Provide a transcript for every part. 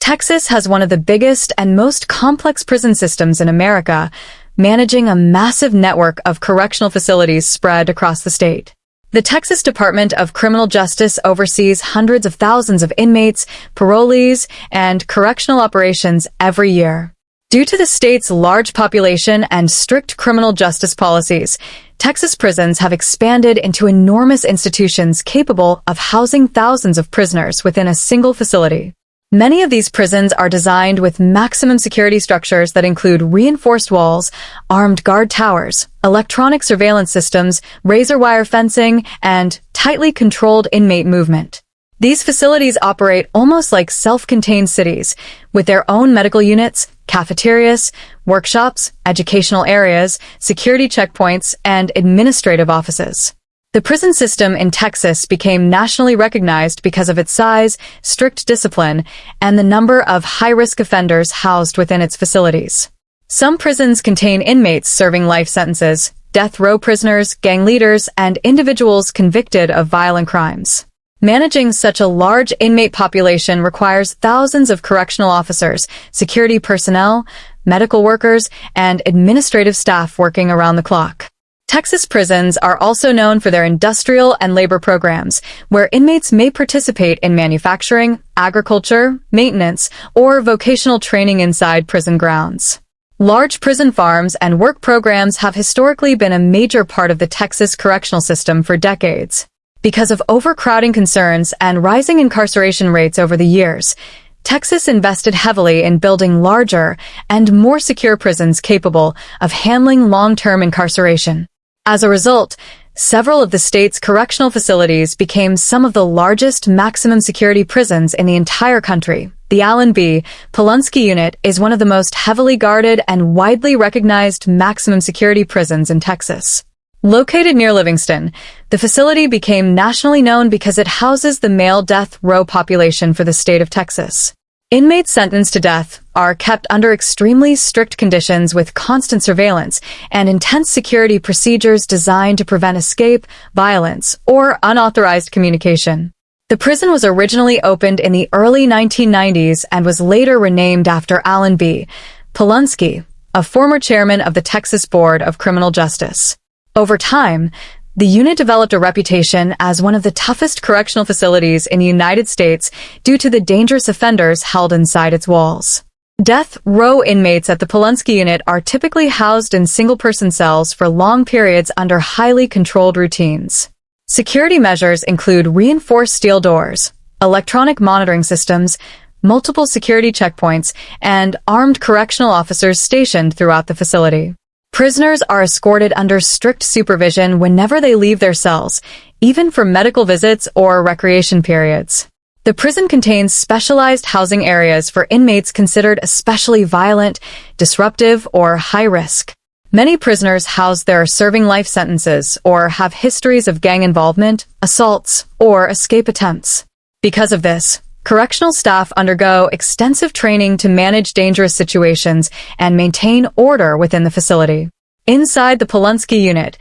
Texas has one of the biggest and most complex prison systems in America, managing a massive network of correctional facilities spread across the state. The Texas Department of Criminal Justice oversees hundreds of thousands of inmates, parolees, and correctional operations every year. Due to the state's large population and strict criminal justice policies, Texas prisons have expanded into enormous institutions capable of housing thousands of prisoners within a single facility. Many of these prisons are designed with maximum security structures that include reinforced walls, armed guard towers, electronic surveillance systems, razor wire fencing, and tightly controlled inmate movement. These facilities operate almost like self-contained cities, with their own medical units, cafeterias, workshops, educational areas, security checkpoints, and administrative offices. The prison system in Texas became nationally recognized because of its size, strict discipline, and the number of high-risk offenders housed within its facilities. Some prisons contain inmates serving life sentences, death row prisoners, gang leaders, and individuals convicted of violent crimes. Managing such a large inmate population requires thousands of correctional officers, security personnel, medical workers, and administrative staff working around the clock. Texas prisons are also known for their industrial and labor programs, where inmates may participate in manufacturing, agriculture, maintenance, or vocational training inside prison grounds. Large prison farms and work programs have historically been a major part of the Texas correctional system for decades. Because of overcrowding concerns and rising incarceration rates over the years, Texas invested heavily in building larger and more secure prisons capable of handling long-term incarceration. As a result, several of the state's correctional facilities became some of the largest maximum security prisons in the entire country. The Allan B. Polunsky Unit is one of the most heavily guarded and widely recognized maximum security prisons in Texas. Located near Livingston, the facility became nationally known because it houses the male death row population for the state of Texas. Inmates sentenced to death are kept under extremely strict conditions with constant surveillance and intense security procedures designed to prevent escape, violence, or unauthorized communication. The prison was originally opened in the early 1990s and was later renamed after Allan B. Polunsky, a former chairman of the Texas Board of Criminal Justice. Over time, the unit developed a reputation as one of the toughest correctional facilities in the United States due to the dangerous offenders held inside its walls. Death row inmates at the Polunsky Unit are typically housed in single-person cells for long periods under highly controlled routines. Security measures include reinforced steel doors, electronic monitoring systems, multiple security checkpoints, and armed correctional officers stationed throughout the facility. Prisoners are escorted under strict supervision whenever they leave their cells, even for medical visits or recreation periods. The prison contains specialized housing areas for inmates considered especially violent, disruptive, or high risk. Many prisoners housed there are serving life sentences or have histories of gang involvement, assaults, or escape attempts. Because of this, correctional staff undergo extensive training to manage dangerous situations and maintain order within the facility. Inside the Polunsky Unit,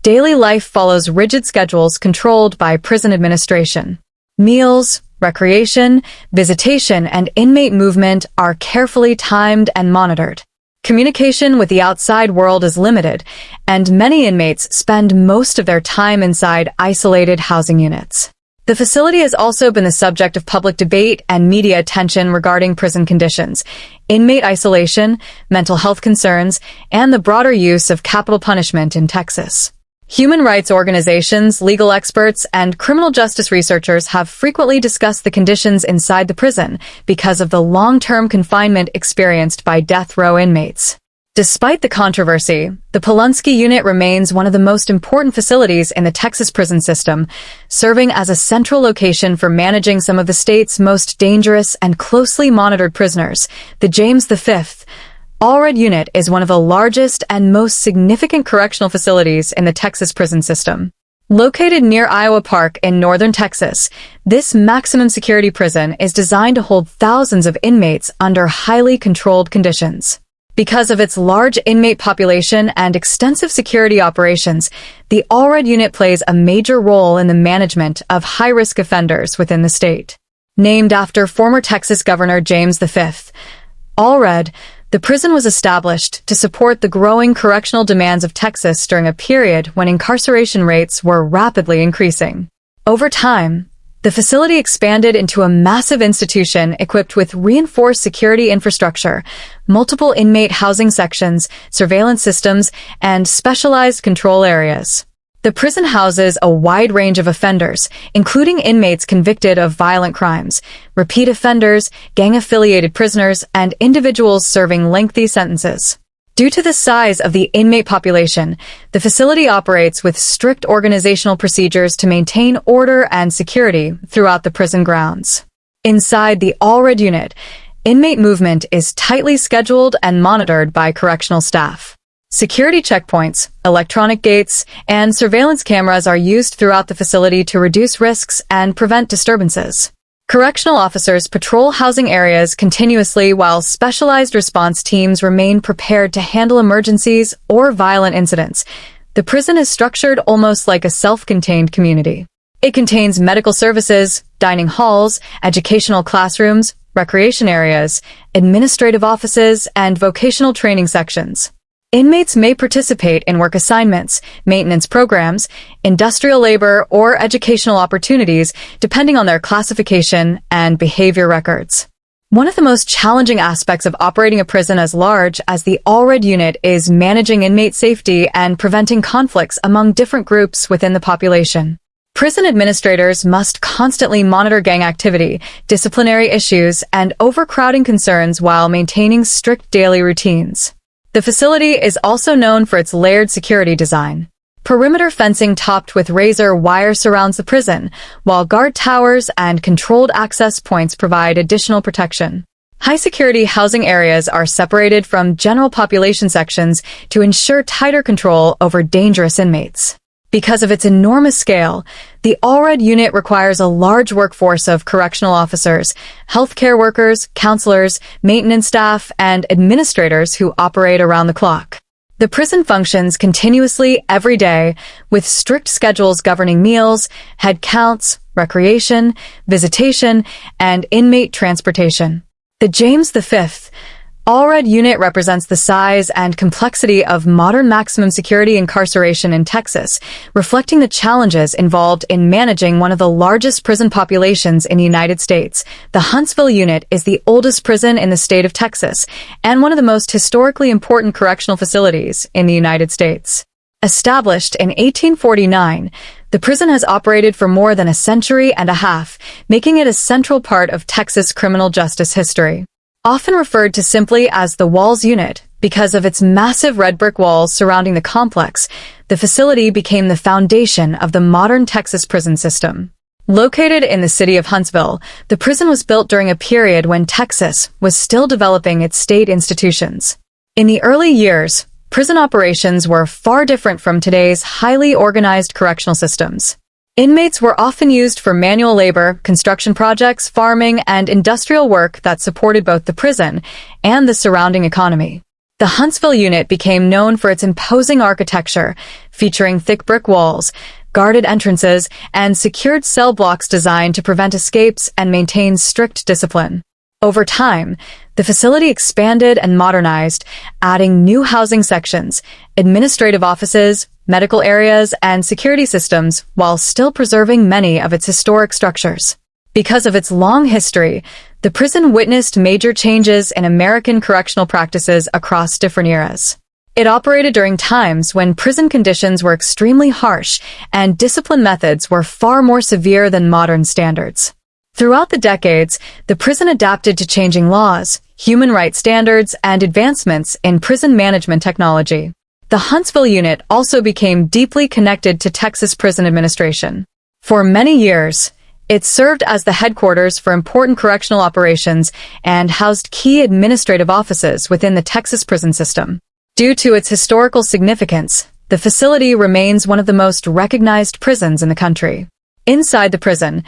daily life follows rigid schedules controlled by prison administration. Meals, recreation, visitation, and inmate movement are carefully timed and monitored. Communication with the outside world is limited, and many inmates spend most of their time inside isolated housing units. The facility has also been the subject of public debate and media attention regarding prison conditions, inmate isolation, mental health concerns, and the broader use of capital punishment in Texas. Human rights organizations, legal experts, and criminal justice researchers have frequently discussed the conditions inside the prison because of the long-term confinement experienced by death row inmates. Despite the controversy, the Polunsky Unit remains one of the most important facilities in the Texas prison system, serving as a central location for managing some of the state's most dangerous and closely monitored prisoners. The James V. Allred Unit is one of the largest and most significant correctional facilities in the Texas prison system. Located near Iowa Park in northern Texas, this maximum security prison is designed to hold thousands of inmates under highly controlled conditions. Because of its large inmate population and extensive security operations, the Allred Unit plays a major role in the management of high-risk offenders within the state. Named after former Texas Governor James V. Allred, the prison was established to support the growing correctional demands of Texas during a period when incarceration rates were rapidly increasing. Over time, the facility expanded into a massive institution equipped with reinforced security infrastructure, multiple inmate housing sections, surveillance systems, and specialized control areas. The prison houses a wide range of offenders, including inmates convicted of violent crimes, repeat offenders, gang-affiliated prisoners, and individuals serving lengthy sentences. Due to the size of the inmate population, the facility operates with strict organizational procedures to maintain order and security throughout the prison grounds. Inside the Allred Unit, inmate movement is tightly scheduled and monitored by correctional staff. Security checkpoints, electronic gates, and surveillance cameras are used throughout the facility to reduce risks and prevent disturbances. Correctional officers patrol housing areas continuously while specialized response teams remain prepared to handle emergencies or violent incidents. The prison is structured almost like a self-contained community. It contains medical services, dining halls, educational classrooms, recreation areas, administrative offices, and vocational training sections. Inmates may participate in work assignments, maintenance programs, industrial labor, or educational opportunities depending on their classification and behavior records. One of the most challenging aspects of operating a prison as large as the Allred Unit is managing inmate safety and preventing conflicts among different groups within the population. Prison administrators must constantly monitor gang activity, disciplinary issues, and overcrowding concerns while maintaining strict daily routines. The facility is also known for its layered security design. Perimeter fencing topped with razor wire surrounds the prison, while guard towers and controlled access points provide additional protection. High-security housing areas are separated from general population sections to ensure tighter control over dangerous inmates. Because of its enormous scale, the Allred Unit requires a large workforce of correctional officers, healthcare workers, counselors, maintenance staff, and administrators who operate around the clock. The prison functions continuously every day, with strict schedules governing meals, head counts, recreation, visitation, and inmate transportation. The James V. Allred Unit represents the size and complexity of modern maximum security incarceration in Texas, reflecting the challenges involved in managing one of the largest prison populations in the United States. The Huntsville Unit is the oldest prison in the state of Texas and one of the most historically important correctional facilities in the United States. Established in 1849, the prison has operated for more than a century and a half, making it a central part of Texas criminal justice history. Often referred to simply as the Walls Unit, because of its massive red brick walls surrounding the complex, the facility became the foundation of the modern Texas prison system. Located in the city of Huntsville, the prison was built during a period when Texas was still developing its state institutions. In the early years, prison operations were far different from today's highly organized correctional systems. Inmates were often used for manual labor, construction projects, farming, and industrial work that supported both the prison and the surrounding economy. The Huntsville Unit became known for its imposing architecture, featuring thick brick walls, guarded entrances, and secured cell blocks designed to prevent escapes and maintain strict discipline. Over time, the facility expanded and modernized, adding new housing sections, administrative offices, medical areas, and security systems while still preserving many of its historic structures. Because of its long history, the prison witnessed major changes in American correctional practices across different eras. It operated during times when prison conditions were extremely harsh and discipline methods were far more severe than modern standards. Throughout the decades, the prison adapted to changing laws, human rights standards, and advancements in prison management technology. The Huntsville Unit also became deeply connected to Texas prison administration. For many years, it served as the headquarters for important correctional operations and housed key administrative offices within the Texas prison system. Due to its historical significance, the facility remains one of the most recognized prisons in the country. Inside the prison,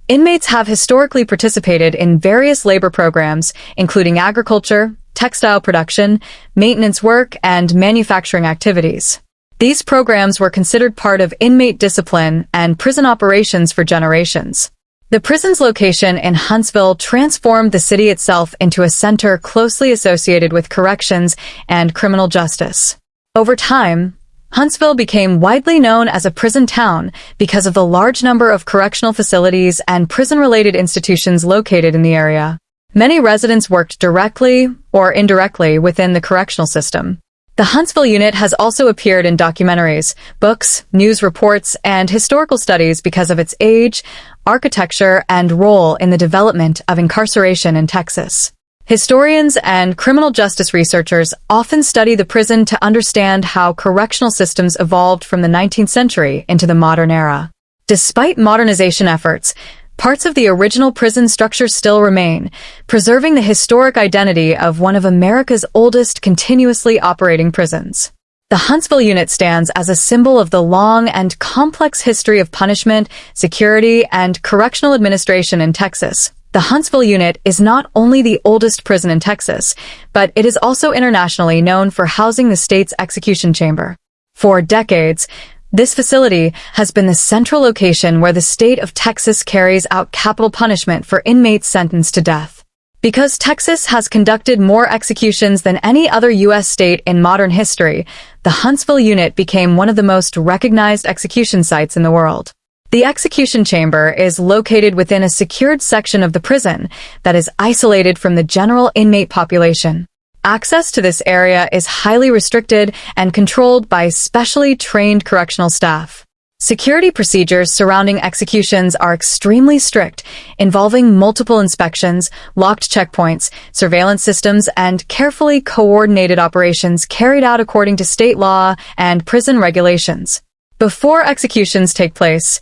inmates have historically participated in various labor programs, including agriculture, textile production, maintenance work, and manufacturing activities. These programs were considered part of inmate discipline and prison operations for generations. The prison's location in Huntsville transformed the city itself into a center closely associated with corrections and criminal justice. Over time, Huntsville became widely known as a prison town because of the large number of correctional facilities and prison-related institutions located in the area. Many residents worked directly or indirectly within the correctional system. The Huntsville Unit has also appeared in documentaries, books, news reports, and historical studies because of its age, architecture, and role in the development of incarceration in Texas. Historians and criminal justice researchers often study the prison to understand how correctional systems evolved from the 19th century into the modern era. Despite modernization efforts, parts of the original prison structure still remain, preserving the historic identity of one of America's oldest continuously operating prisons. The Huntsville Unit stands as a symbol of the long and complex history of punishment, security, and correctional administration in Texas. The Huntsville Unit is not only the oldest prison in Texas, but it is also internationally known for housing the state's execution chamber. For decades, this facility has been the central location where the state of Texas carries out capital punishment for inmates sentenced to death. Because Texas has conducted more executions than any other U.S. state in modern history, the Huntsville Unit became one of the most recognized execution sites in the world. The execution chamber is located within a secured section of the prison that is isolated from the general inmate population. Access to this area is highly restricted and controlled by specially trained correctional staff. Security procedures surrounding executions are extremely strict, involving multiple inspections, locked checkpoints, surveillance systems, and carefully coordinated operations carried out according to state law and prison regulations. Before executions take place,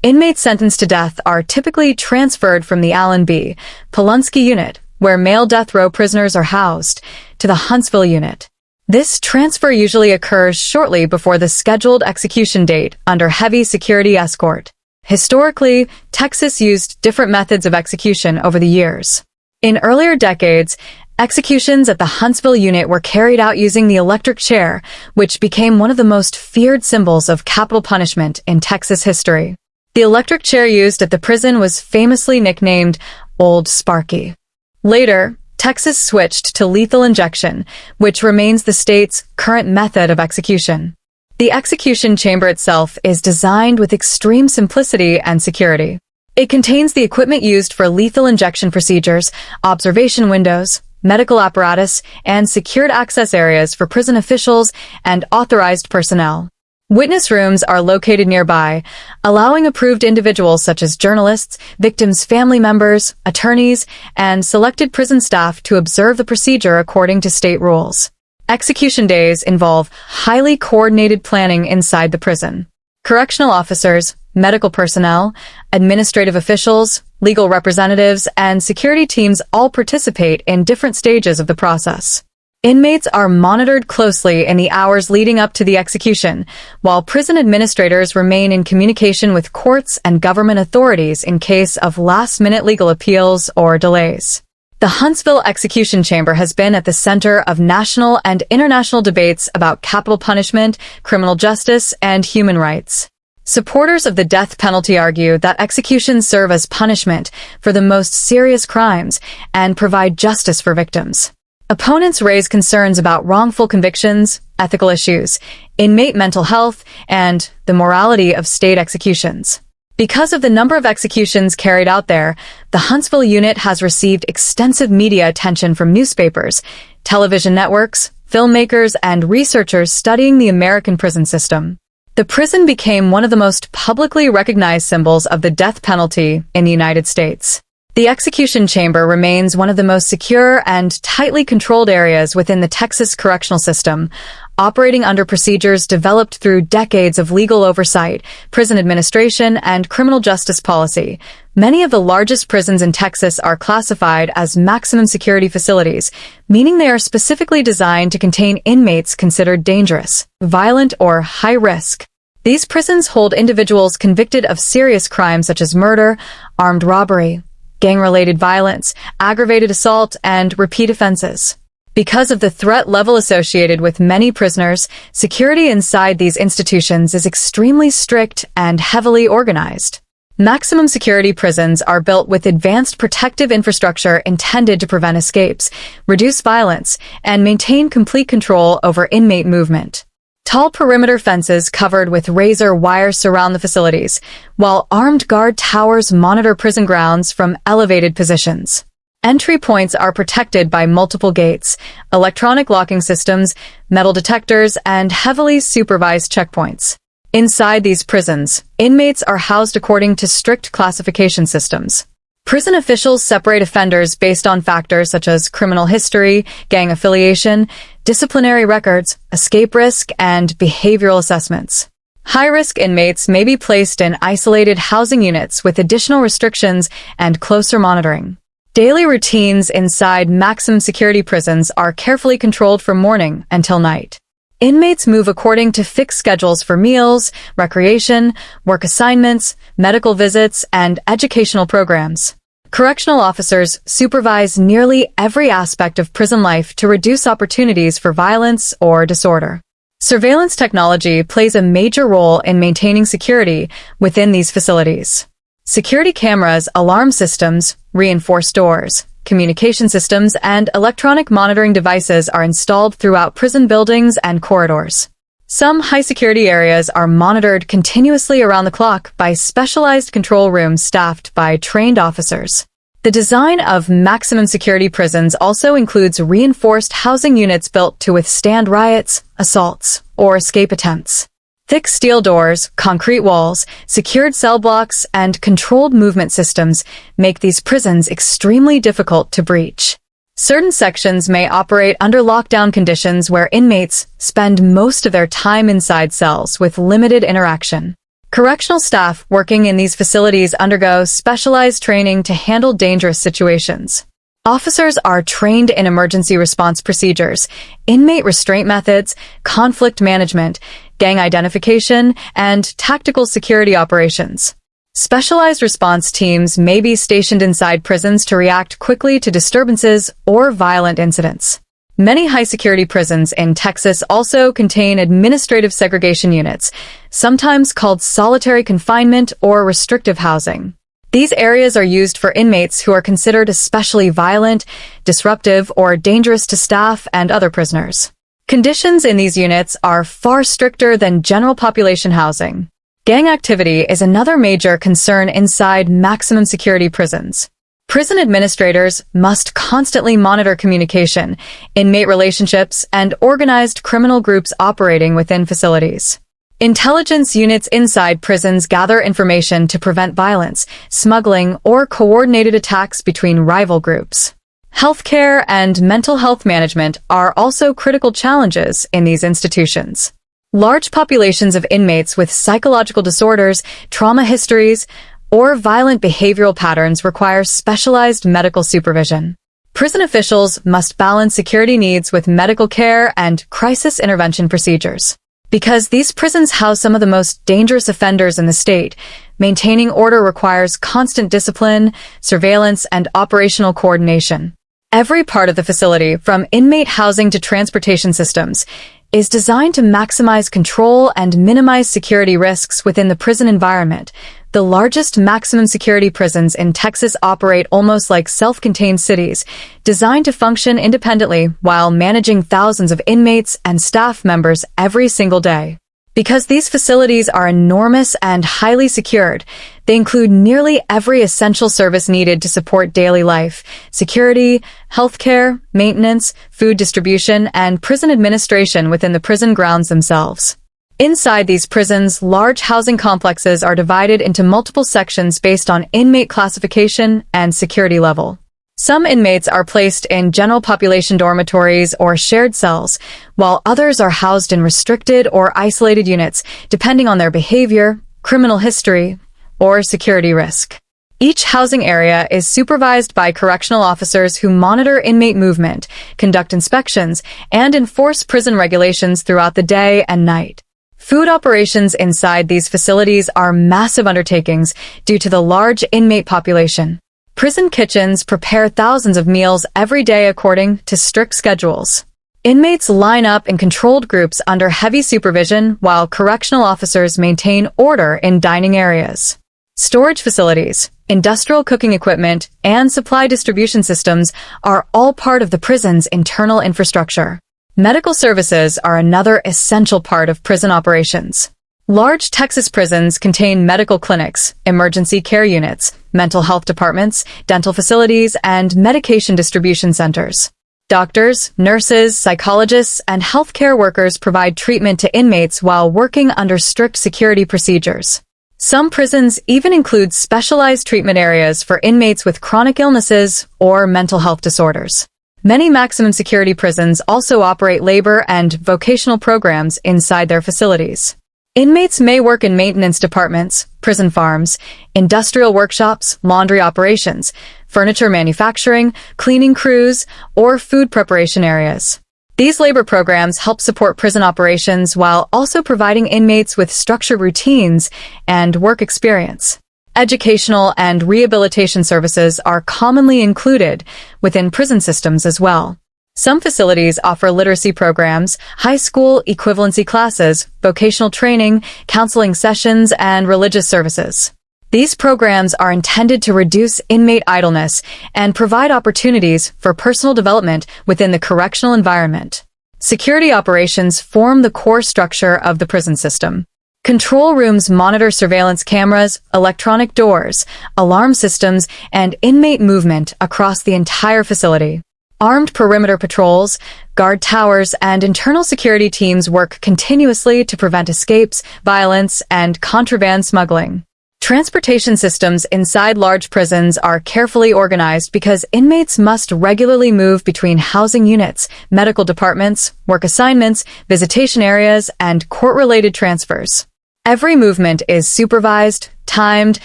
inmates sentenced to death are typically transferred from the Allan B, Polunsky Unit, where male death row prisoners are housed, to the Huntsville Unit. This transfer usually occurs shortly before the scheduled execution date under heavy security escort. Historically, Texas used different methods of execution over the years. In earlier decades, executions at the Huntsville Unit were carried out using the electric chair, which became one of the most feared symbols of capital punishment in Texas history. The electric chair used at the prison was famously nicknamed Old Sparky. Later, Texas switched to lethal injection, which remains the state's current method of execution. The execution chamber itself is designed with extreme simplicity and security. It contains the equipment used for lethal injection procedures, observation windows, medical apparatus, and secured access areas for prison officials and authorized personnel. Witness rooms are located nearby, allowing approved individuals such as journalists, victims' family members, attorneys, and selected prison staff to observe the procedure according to state rules. Execution days involve highly coordinated planning inside the prison. Correctional officers, medical personnel, administrative officials, legal representatives, and security teams all participate in different stages of the process. Inmates are monitored closely in the hours leading up to the execution, while prison administrators remain in communication with courts and government authorities in case of last-minute legal appeals or delays. The Huntsville Execution Chamber has been at the center of national and international debates about capital punishment, criminal justice, and human rights. Supporters of the death penalty argue that executions serve as punishment for the most serious crimes and provide justice for victims. Opponents raise concerns about wrongful convictions, ethical issues, inmate mental health, and the morality of state executions. Because of the number of executions carried out there, the Huntsville Unit has received extensive media attention from newspapers, television networks, filmmakers, and researchers studying the American prison system. The prison became one of the most publicly recognized symbols of the death penalty in the United States. The execution chamber remains one of the most secure and tightly controlled areas within the Texas correctional system, operating under procedures developed through decades of legal oversight, prison administration, and criminal justice policy. Many of the largest prisons in Texas are classified as maximum security facilities, meaning they are specifically designed to contain inmates considered dangerous, violent, or high risk. These prisons hold individuals convicted of serious crimes such as murder, armed robbery, gang-related violence, aggravated assault, and repeat offenses. Because of the threat level associated with many prisoners, security inside these institutions is extremely strict and heavily organized. Maximum security prisons are built with advanced protective infrastructure intended to prevent escapes, reduce violence, and maintain complete control over inmate movement. Tall perimeter fences covered with razor wire surround the facilities, while armed guard towers monitor prison grounds from elevated positions. Entry points are protected by multiple gates, electronic locking systems, metal detectors, and heavily supervised checkpoints. Inside these prisons, inmates are housed according to strict classification systems. Prison officials separate offenders based on factors such as criminal history, gang affiliation, disciplinary records, escape risk, and behavioral assessments. High-risk inmates may be placed in isolated housing units with additional restrictions and closer monitoring. Daily routines inside maximum security prisons are carefully controlled from morning until night. Inmates move according to fixed schedules for meals, recreation, work assignments, medical visits, and educational programs. Correctional officers supervise nearly every aspect of prison life to reduce opportunities for violence or disorder. Surveillance technology plays a major role in maintaining security within these facilities. Security cameras, alarm systems, reinforced doors, communication systems, and electronic monitoring devices are installed throughout prison buildings and corridors. Some high-security areas are monitored continuously around the clock by specialized control rooms staffed by trained officers. The design of maximum security prisons also includes reinforced housing units built to withstand riots, assaults, or escape attempts. Thick steel doors, concrete walls, secured cell blocks, and controlled movement systems make these prisons extremely difficult to breach. Certain sections may operate under lockdown conditions where inmates spend most of their time inside cells with limited interaction. Correctional staff working in these facilities undergo specialized training to handle dangerous situations. Officers are trained in emergency response procedures, inmate restraint methods, conflict management, gang identification, and tactical security operations. Specialized response teams may be stationed inside prisons to react quickly to disturbances or violent incidents. Many high-security prisons in Texas also contain administrative segregation units, sometimes called solitary confinement or restrictive housing. These areas are used for inmates who are considered especially violent, disruptive, or dangerous to staff and other prisoners. Conditions in these units are far stricter than general population housing. Gang activity is another major concern inside maximum security prisons. Prison administrators must constantly monitor communication, inmate relationships, and organized criminal groups operating within facilities. Intelligence units inside prisons gather information to prevent violence, smuggling, or coordinated attacks between rival groups. Healthcare and mental health management are also critical challenges in these institutions. Large populations of inmates with psychological disorders, trauma histories, or violent behavioral patterns require specialized medical supervision. Prison officials must balance security needs with medical care and crisis intervention procedures. Because these prisons house some of the most dangerous offenders in the state, maintaining order requires constant discipline, surveillance, and operational coordination. Every part of the facility, from inmate housing to transportation systems, is designed to maximize control and minimize security risks within the prison environment. The largest maximum security prisons in Texas operate almost like self-contained cities, designed to function independently while managing thousands of inmates and staff members every single day. Because these facilities are enormous and highly secured, they include nearly every essential service needed to support daily life: security, healthcare, maintenance, food distribution, and prison administration within the prison grounds themselves. Inside these prisons, large housing complexes are divided into multiple sections based on inmate classification and security level. Some inmates are placed in general population dormitories or shared cells, while others are housed in restricted or isolated units, depending on their behavior, criminal history, or security risk. Each housing area is supervised by correctional officers who monitor inmate movement, conduct inspections, and enforce prison regulations throughout the day and night. Food operations inside these facilities are massive undertakings due to the large inmate population. Prison kitchens prepare thousands of meals every day according to strict schedules. Inmates line up in controlled groups under heavy supervision while correctional officers maintain order in dining areas. Storage facilities, industrial cooking equipment, and supply distribution systems are all part of the prison's internal infrastructure. Medical services are another essential part of prison operations. Large Texas prisons contain medical clinics, emergency care units, mental health departments, dental facilities, and medication distribution centers. Doctors, nurses, psychologists, and healthcare workers provide treatment to inmates while working under strict security procedures. Some prisons even include specialized treatment areas for inmates with chronic illnesses or mental health disorders. Many maximum security prisons also operate labor and vocational programs inside their facilities. Inmates may work in maintenance departments, prison farms, industrial workshops, laundry operations, furniture manufacturing, cleaning crews, or food preparation areas. These labor programs help support prison operations while also providing inmates with structured routines and work experience. Educational and rehabilitation services are commonly included within prison systems as well. Some facilities offer literacy programs, high school equivalency classes, vocational training, counseling sessions, and religious services. These programs are intended to reduce inmate idleness and provide opportunities for personal development within the correctional environment. Security operations form the core structure of the prison system. Control rooms monitor surveillance cameras, electronic doors, alarm systems, and inmate movement across the entire facility. Armed perimeter patrols, guard towers, and internal security teams work continuously to prevent escapes, violence, and contraband smuggling. Transportation systems inside large prisons are carefully organized because inmates must regularly move between housing units, medical departments, work assignments, visitation areas, and court-related transfers. Every movement is supervised, timed,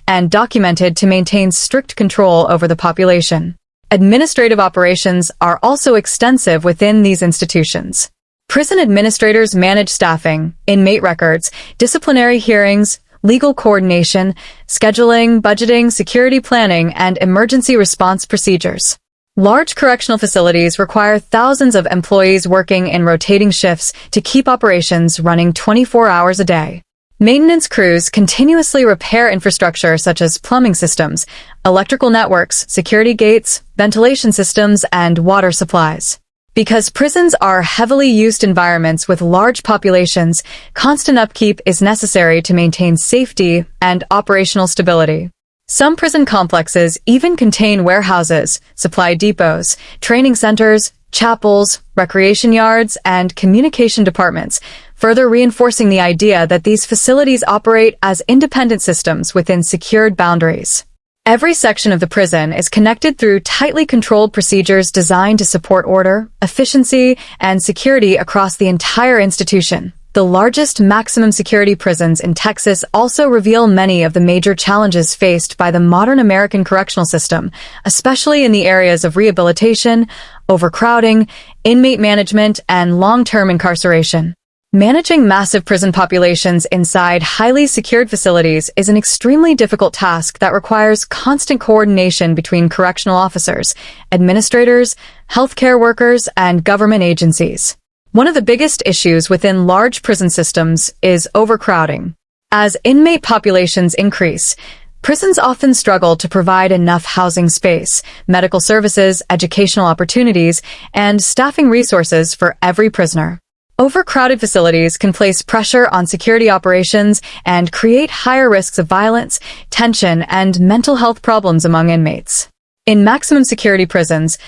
and documented to maintain strict control over the population. Administrative operations are also extensive within these institutions. Prison administrators manage staffing, inmate records, disciplinary hearings, legal coordination, scheduling, budgeting, security planning, and emergency response procedures. Large correctional facilities require thousands of employees working in rotating shifts to keep operations running 24 hours a day. Maintenance crews continuously repair infrastructure such as plumbing systems, electrical networks, security gates, ventilation systems, and water supplies. Because prisons are heavily used environments with large populations, constant upkeep is necessary to maintain safety and operational stability. Some prison complexes even contain warehouses, supply depots, training centers, chapels, recreation yards, and communication departments, further reinforcing the idea that these facilities operate as independent systems within secured boundaries. Every section of the prison is connected through tightly controlled procedures designed to support order, efficiency, and security across the entire institution. The largest maximum security prisons in Texas also reveal many of the major challenges faced by the modern American correctional system, especially in the areas of rehabilitation, overcrowding, inmate management, and long-term incarceration. Managing massive prison populations inside highly secured facilities is an extremely difficult task that requires constant coordination between correctional officers, administrators, healthcare workers, and government agencies. One of the biggest issues within large prison systems is overcrowding. As inmate populations increase, prisons often struggle to provide enough housing space, medical services, educational opportunities, and staffing resources for every prisoner. Overcrowded facilities can place pressure on security operations and create higher risks of violence, tension, and mental health problems among inmates. In maximum security prisons,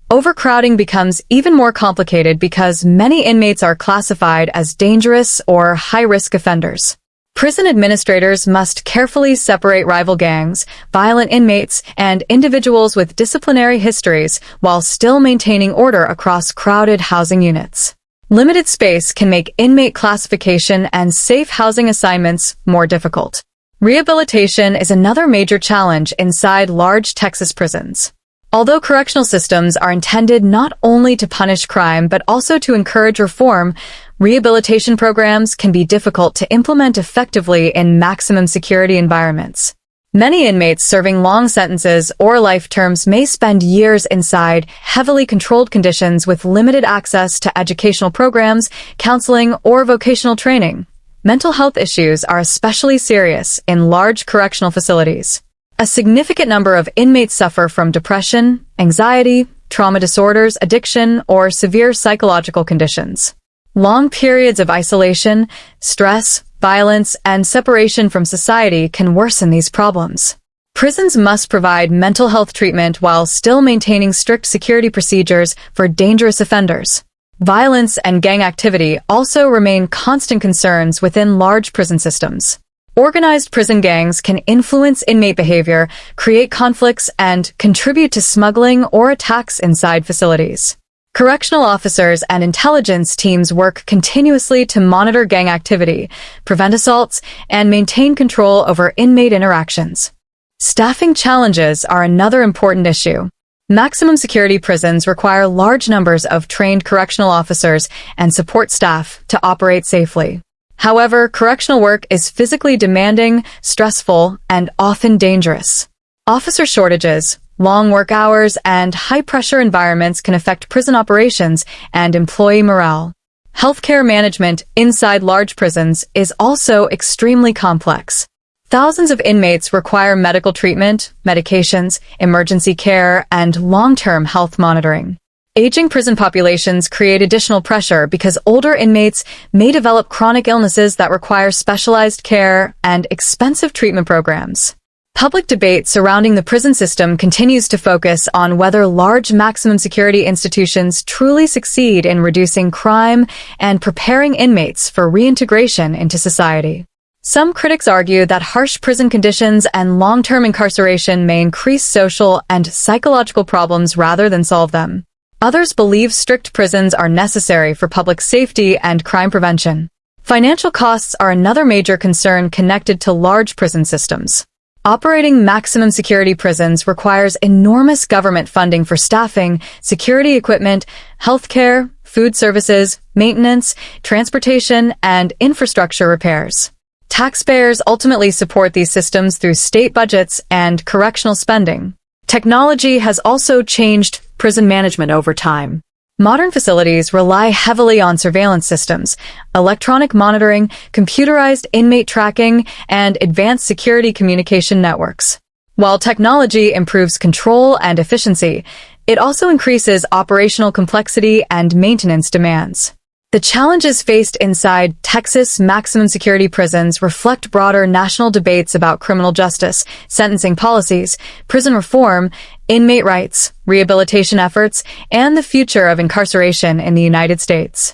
overcrowding becomes even more complicated because many inmates are classified as dangerous or high-risk offenders. Prison administrators must carefully separate rival gangs, violent inmates, and individuals with disciplinary histories while still maintaining order across crowded housing units. Limited space can make inmate classification and safe housing assignments more difficult. Rehabilitation is another major challenge inside large Texas prisons. Although correctional systems are intended not only to punish crime but also to encourage reform, rehabilitation programs can be difficult to implement effectively in maximum security environments. Many inmates serving long sentences or life terms may spend years inside heavily controlled conditions with limited access to educational programs, counseling, or vocational training. Mental health issues are especially serious in large correctional facilities. A significant number of inmates suffer from depression, anxiety, trauma disorders, addiction, or severe psychological conditions. Long periods of isolation, stress, violence, and separation from society can worsen these problems. Prisons must provide mental health treatment while still maintaining strict security procedures for dangerous offenders. Violence and gang activity also remain constant concerns within large prison systems. Organized prison gangs can influence inmate behavior, create conflicts, and contribute to smuggling or attacks inside facilities. Correctional officers and intelligence teams work continuously to monitor gang activity, prevent assaults, and maintain control over inmate interactions. Staffing challenges are another important issue. Maximum security prisons require large numbers of trained correctional officers and support staff to operate safely. However, correctional work is physically demanding, stressful, and often dangerous. Officer shortages, long work hours, and high-pressure environments can affect prison operations and employee morale. Healthcare management inside large prisons is also extremely complex. Thousands of inmates require medical treatment, medications, emergency care, and long-term health monitoring. Aging prison populations create additional pressure because older inmates may develop chronic illnesses that require specialized care and expensive treatment programs. Public debate surrounding the prison system continues to focus on whether large maximum security institutions truly succeed in reducing crime and preparing inmates for reintegration into society. Some critics argue that harsh prison conditions and long-term incarceration may increase social and psychological problems rather than solve them. Others believe strict prisons are necessary for public safety and crime prevention. Financial costs are another major concern connected to large prison systems. Operating maximum security prisons requires enormous government funding for staffing, security equipment, healthcare, food services, maintenance, transportation, and infrastructure repairs. Taxpayers ultimately support these systems through state budgets and correctional spending. Technology has also changed prison management over time. Modern facilities rely heavily on surveillance systems, electronic monitoring, computerized inmate tracking, and advanced security communication networks. While technology improves control and efficiency, it also increases operational complexity and maintenance demands. The challenges faced inside Texas maximum security prisons reflect broader national debates about criminal justice, sentencing policies, prison reform, inmate rights, rehabilitation efforts, and the future of incarceration in the United States.